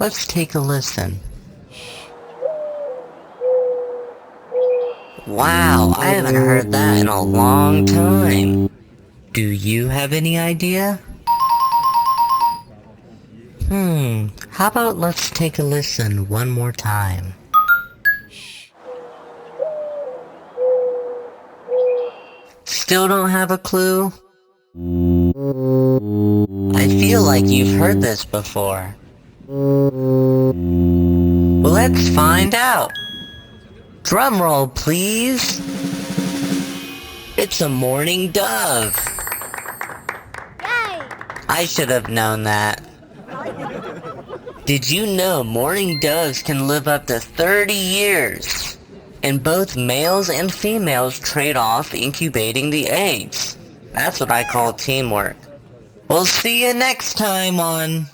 Let's take a listen. Wow, I haven't heard that in a long time. Do you have any idea? How about let's take a listen one more time? Still don't have a clue? I feel like you've heard this before. Well, let's find out. Drum roll, please. It's a mourning dove. Yay! I should have known that. Did you know mourning doves can live up to 30 years? And both males and females trade off incubating the eggs. That's what I call teamwork. We'll see you next time on